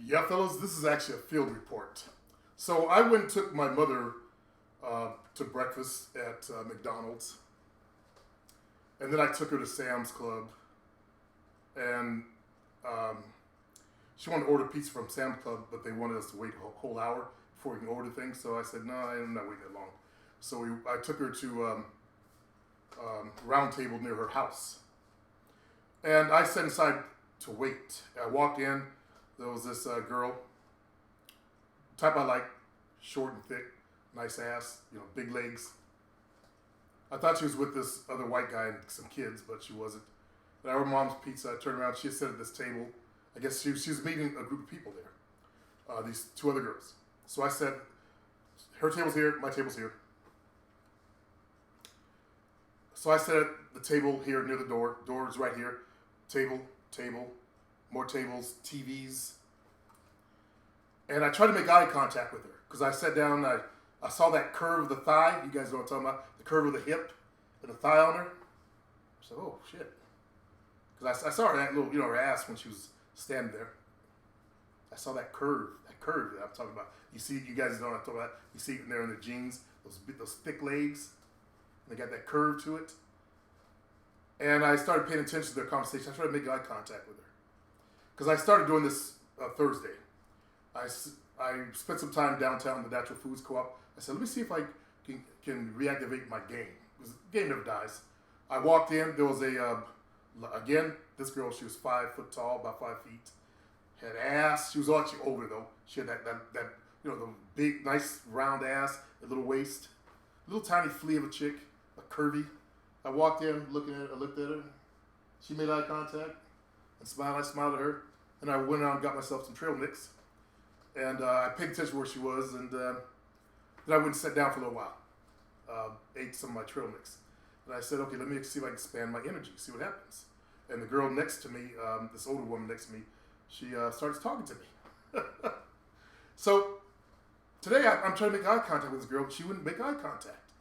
Yeah, fellas, this is actually a field report. So I went and took my mother to breakfast at McDonald's, and then I took her to Sam's Club, and um, she wanted to order pizza from Sam's Club, but they wanted us to wait a whole hour before we can order things. So I said, no, I'm not waiting that long. So I took her to Round Table near her house, and I sat inside to wait. I walked in. There was this girl, type I like, short and thick, nice ass, big legs. I thought she was with this other white guy and some kids, but she wasn't. And I ordered mom's pizza. I turned around. She had sat at this table. I guess she was meeting a group of people there, these two other girls. So I said, her table's here, my table's here. So I sat at the table here near the door. Door is right here. Table, more tables, TVs. And I tried to make eye contact with her because I sat down and I saw that curve of the thigh. You guys know what I'm talking about. The curve of the hip and the thigh on her. I said, oh, shit. Because I saw her, that little, her ass when she was standing there. I saw that curve that I'm talking about. You guys know what I'm talking about. You see it there in the jeans, those thick legs. They got that curve to it. And I started paying attention to their conversation. I tried to make eye contact with her. Because I started doing this Thursday. I spent some time downtown in the Natural Foods Co-op. I said, let me see if I can reactivate my game. Because the game never dies. I walked in. There was again, this girl, she was 5 foot tall, about 5 feet. Had ass. She was actually older, though. She had that the big, nice, round ass, a little waist. A little tiny flea of a chick, a curvy. I walked in, looking at her, I looked at her. She made eye contact and smiled. I smiled at her. And I went out and got myself some trail mix. And I paid attention where she was. And then I went and sat down for a little while. Ate some of my trail mix. And I said, okay, let me see if I can expand my energy, see what happens. And the girl next to me, this older woman next to me, she starts talking to me. So today I'm trying to make eye contact with this girl, but she wouldn't make eye contact.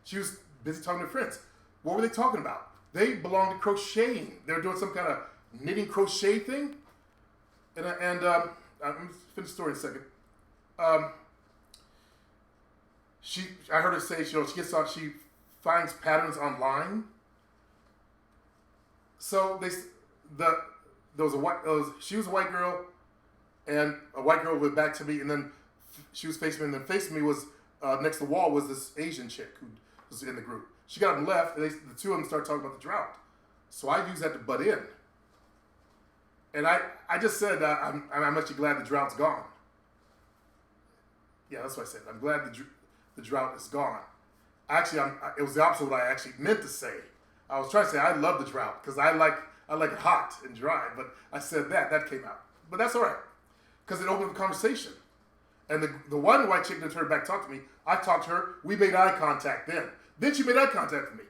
She was busy talking to her friends. What were they talking about? They belonged to crocheting. They were doing some kind of knitting crochet thing. And I'm going to finish the story in a second. I heard her say, she finds patterns online. So she was a white girl, and a white girl went back to me, and then she was facing me, and then facing me was next to the wall was this Asian chick who was in the group. She got up and left, and the two of them started talking about the drought. So I used that to butt in. And I just said, I'm actually glad the drought's gone. Yeah, that's what I said. I'm glad the drought is gone. Actually, it was the opposite of what I actually meant to say. I was trying to say I love the drought because I like it hot and dry, but I said that came out. But that's all right because it opened the conversation. And the one white chick that turned back talked to me, I talked to her, we made eye contact then. Then she made eye contact with me.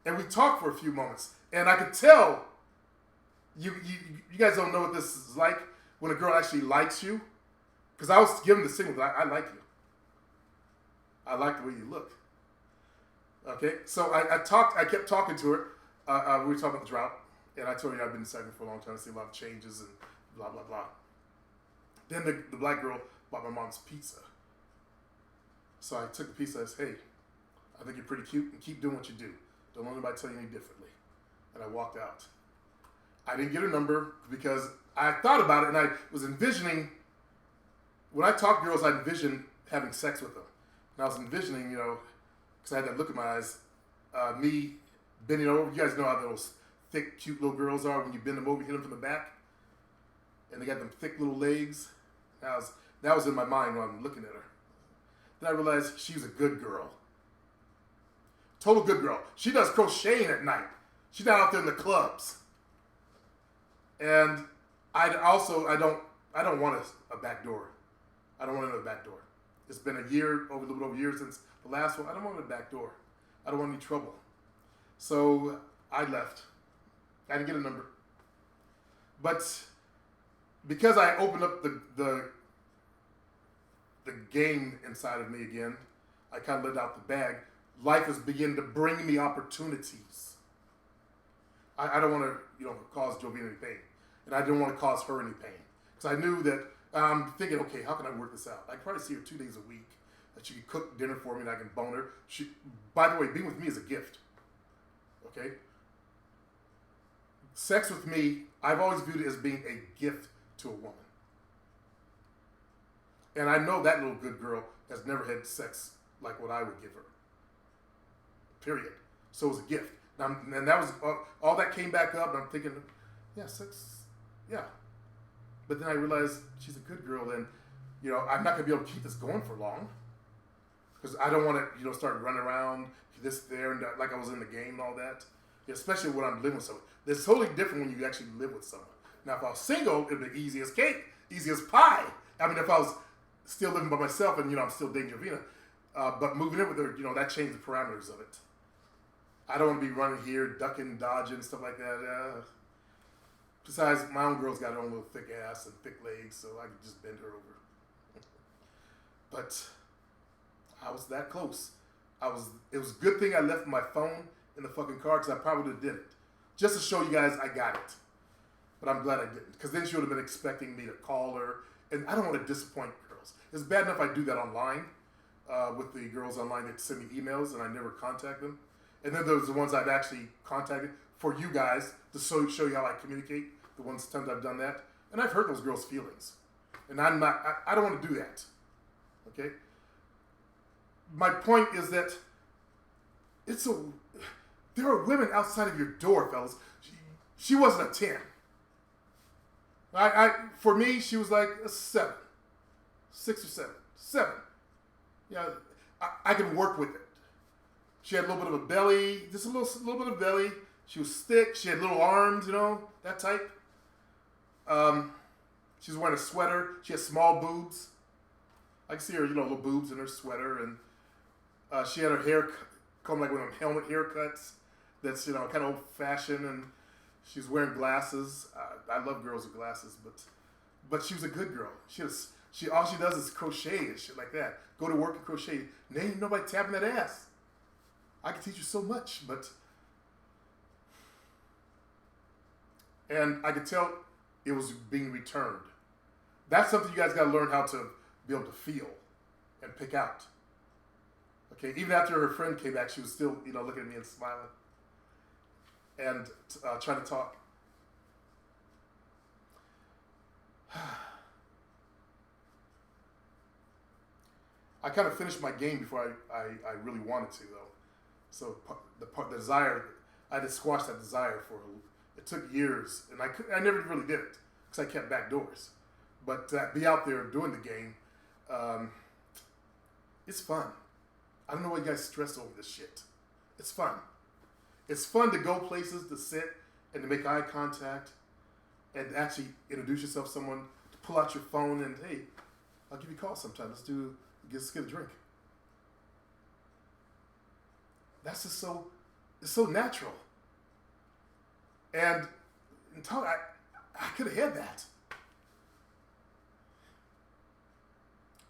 And we talked for a few moments. And I could tell, you guys don't know what this is like when a girl actually likes you. Because I was giving the signal that I like you. I like the way you look. Okay, so I kept talking to her. We were talking about the drought. And I told her I've been in Sacramento for a long time. I see a lot of changes and blah, blah, blah. Then the black girl bought my mom's pizza. So I took the pizza and I said, hey, I think you're pretty cute and keep doing what you do. Don't let anybody tell you any differently. And I walked out. I didn't get her number because I thought about it and I was envisioning, when I talk to girls, I envision having sex with them. And I was envisioning, because I had that look in my eyes, me bending over. You guys know how those thick, cute little girls are when you bend them over, hit them from the back. And they got them thick little legs. That was in my mind when I'm looking at her. Then I realized she was a good girl. Total good girl. She does crocheting at night. She's not out there in the clubs. And I don't want a back door. I don't want another back door. It's been a little bit over a year since the last one. I don't want a back door. I don't want any trouble. So I left. I didn't get a number. But because I opened up the game inside of me again, I kind of let out the bag. Life is beginning to bring me opportunities. I don't want to, cause Jovina any pain. And I didn't want to cause her any pain. Because I knew that I'm thinking, okay, how can I work this out? I can probably see her 2 days a week. That she can cook dinner for me and I can bone her. By the way, being with me is a gift. Okay? Sex with me, I've always viewed it as being a gift to a woman. And I know that little good girl has never had sex like what I would give her. Period. So it was a gift. And that was all that came back up, and I'm thinking, yeah, sex, yeah. But then I realized she's a good girl, and I'm not gonna be able to keep this going for long, because I don't want to, start running around this, there, and that, like I was in the game and all that. Especially when I'm living with someone. It's totally different when you actually live with someone. Now, if I was single, it'd be easy as cake, easy as pie. I mean, if I was still living by myself and I'm still dating Jovina, but moving in with her, that changed the parameters of it. I don't want to be running here, ducking, dodging, stuff like that. Besides, my own girl's got her own little thick ass and thick legs, so I could just bend her over. But I was that close. It was a good thing I left my phone in the fucking car, because I probably would have did it. Just to show you guys I got it. But I'm glad I didn't, because then she would have been expecting me to call her, and I don't want to disappoint girls. It's bad enough I do that online, with the girls online that send me emails and I never contact them. And then there's the ones I've actually contacted for you guys to show you how I communicate, the times I've done that. And I've hurt those girls' feelings. And I don't want to do that. Okay? My point is that there are women outside of your door, fellas. She wasn't a 10. For me, she was like a 7. 6 or 7. 7. Yeah, I can work with it. She had a little bit of a belly, just a little bit of belly. She was thick. She had little arms, that type. She was wearing a sweater. She had small boobs. I can see her, little boobs in her sweater. And she had her hair combed like one of them helmet haircuts. That's, kind of old-fashioned. And she was wearing glasses. I love girls with glasses, but she was a good girl. All she does is crochet and shit like that. Go to work and crochet. And ain't nobody tapping that ass. I can teach you so much, and I could tell it was being returned. That's something you guys got to learn how to be able to feel and pick out. Okay, even after her friend came back, she was still, looking at me and smiling and trying to talk. I kind of finished my game before I really wanted to, though. So the desire, I had to squash that desire it took years, and I never really did it because I kept back doors. But be out there doing the game, it's fun. I don't know why you guys stress over this shit. It's fun. It's fun to go places, to sit and to make eye contact and actually introduce yourself to someone, to pull out your phone and, hey, I'll give you a call sometime. Let's get a drink. That's just it's so natural. And I could have had that.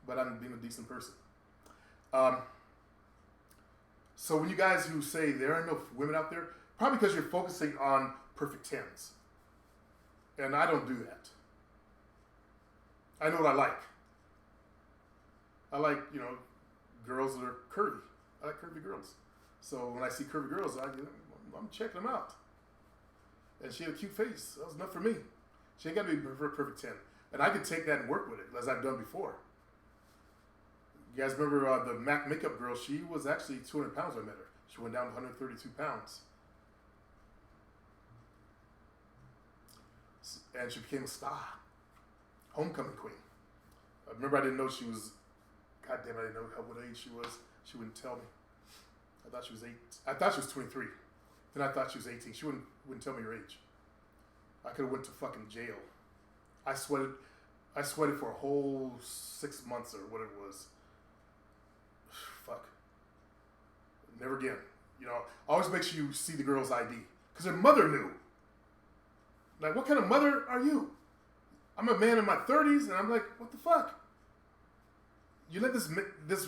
But I'm being a decent person. So when you guys who say there are no women out there, probably because you're focusing on perfect 10s. And I don't do that. I know what I like. I like, girls that are curvy. I like curvy girls. So when I see curvy girls, I'm checking them out. And she had a cute face. That was enough for me. She ain't got to be perfect 10. And I could take that and work with it, as I've done before. You guys remember the MAC makeup girl? She was actually 200 pounds when I met her. She went down to 132 pounds. And she became a star. Homecoming queen. I remember I didn't know she was, goddamn, I didn't know what age she was. She wouldn't tell me. I thought she was 8. I thought she was 23. Then I thought she was 18. She wouldn't tell me her age. I could have went to fucking jail. I sweated for a whole 6 months or whatever it was. Fuck. Never again. Always make sure you see the girl's ID. Because her mother knew. Like, what kind of mother are you? I'm a man in my 30s, and I'm like, what the fuck? You let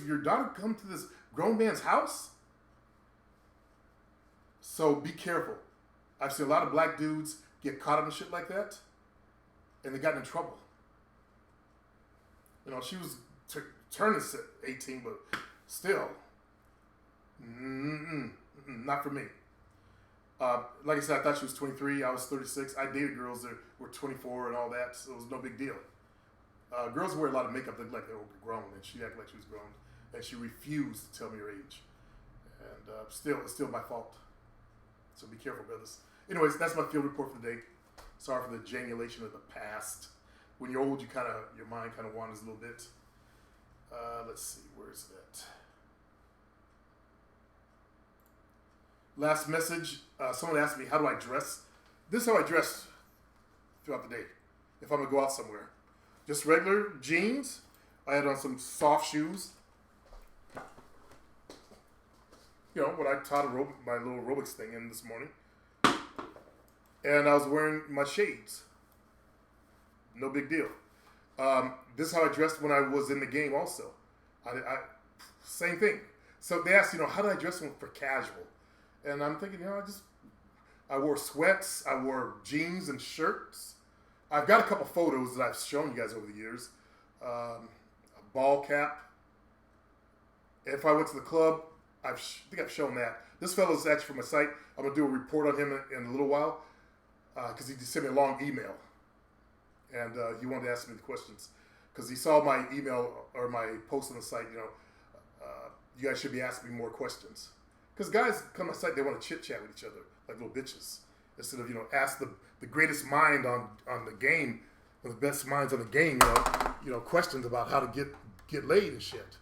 your daughter come to this grown man's house? So be careful. I've seen a lot of black dudes get caught up in shit like that, and they got in trouble. You know, she was turning 18, but still, not for me. Like I said, I thought she was 23. I was 36. I dated girls that were 24 and all that, so it was no big deal. Girls wear a lot of makeup that look like they were grown, and she acted like she was grown, and she refused to tell me her age. And it's still my fault. So be careful, brothers. Anyways, that's my field report for the day. Sorry for the janulation of the past. When you're old, your mind kind of wanders a little bit. Let's see, where is that? Last message. Someone asked me, how do I dress? This is how I dress throughout the day. If I'm gonna go out somewhere, just regular jeans. I had on some soft shoes. You know, when I taught my little aerobics thing in this morning. And I was wearing my shades. No big deal. This is how I dressed when I was in the game also. Same thing. So they asked, how do I dress for casual? And I'm thinking, I wore sweats. I wore jeans and shirts. I've got a couple photos that I've shown you guys over the years. A ball cap. If I went to the club, I think I've shown that. This fellow is actually from my site. I'm going to do a report on him in a little while because he just sent me a long email. And he wanted to ask me the questions because he saw my email or my post on the site, you guys should be asking me more questions. Because guys come on the site, they want to chit-chat with each other like little bitches. Instead of, ask the greatest mind on the game, or the best minds on the game, questions about how to get laid and shit.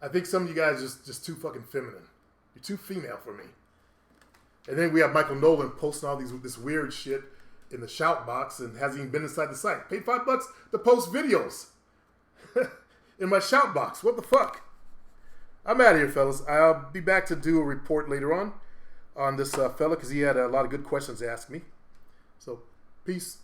I think some of you guys are just too fucking feminine. You're too female for me. And then we have Michael Nolan posting all this weird shit in the shout box and hasn't even been inside the site. Paid $5 to post videos in my shout box. What the fuck? I'm out of here, fellas. I'll be back to do a report later on this fella because he had a lot of good questions to ask me. So, peace.